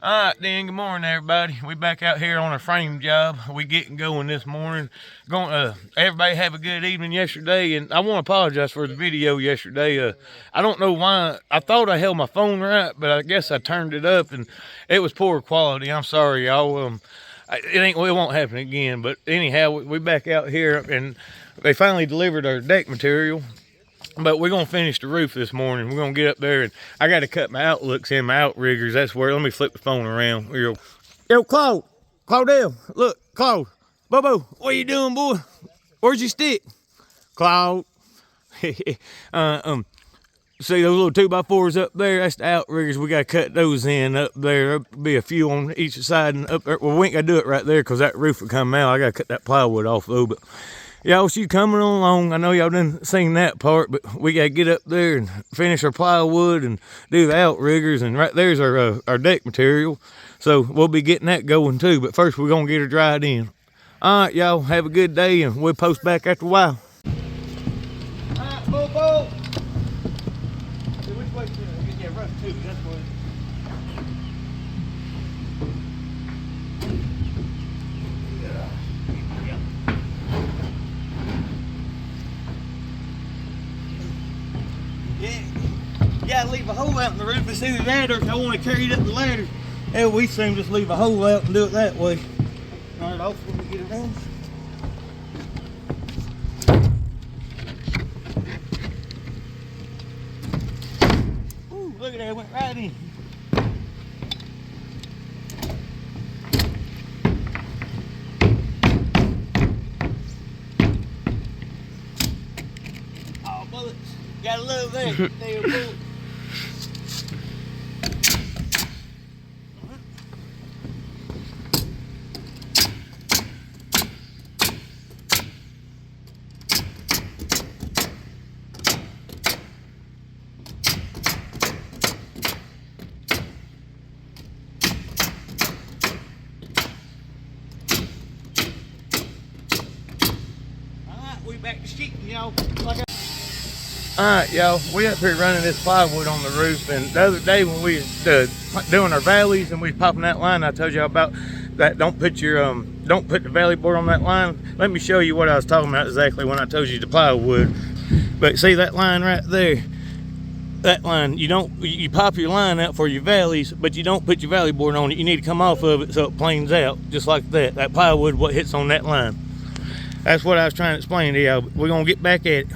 All right, then. Good morning, everybody. We back out here on a frame job. We getting going this morning. Everybody have a good evening yesterday, and I want to apologize for the video yesterday. I don't know why. I thought I held my phone right, but I guess I turned it up, and it was poor quality. I'm sorry, y'all. It won't happen again. But anyhow, we back out here, and they finally delivered our deck material. But we're going to finish the roof this morning. We're going to get up there, and I got to cut my outlooks in, my outriggers. That's where, let me flip the phone around. Yo, Claude. Claudel. Look, Claude. Bobo, what are you doing, boy? Where's your stick? Claude. See those little 2x4s up there? That's the outriggers. We got to cut those in up there. There'll be a few on each side and up there. Well, we ain't got to do it right there because that roof will come out. I got to cut that plywood off, though, but... Y'all, she's coming along. I know y'all didn't sing that part, but we got to get up there and finish our plywood and do the outriggers. And right there's our deck material. So we'll be getting that going too. But first, we're going to get her dried in. All right, y'all, have a good day, and we'll post back after a while. All right, Bobo. Which way? Yeah, rough too. That's what. You gotta leave a hole out in the roof. It's either that or if I want to carry it up the ladder. Hell, we seem just leave a hole out and do it that way. Turn it off when we get it done. Ooh, look at that, it went right in. Oh, bullets. Gotta love that. They were bullets. We back to sheeting, y'all. Alright, y'all, we up here running this plywood on the roof, and the other day when we was doing our valleys and we was popping that line I told y'all about, that don't put the valley board on that line. Let me show you what I was talking about exactly when I told you the plywood. But see that line right there? That line, you pop your line out for your valleys, but you don't put your valley board on it. You need to come off of it so it planes out, just like that. That plywood, what hits on that line. That's what I was trying to explain to y'all. We're gonna get back at it.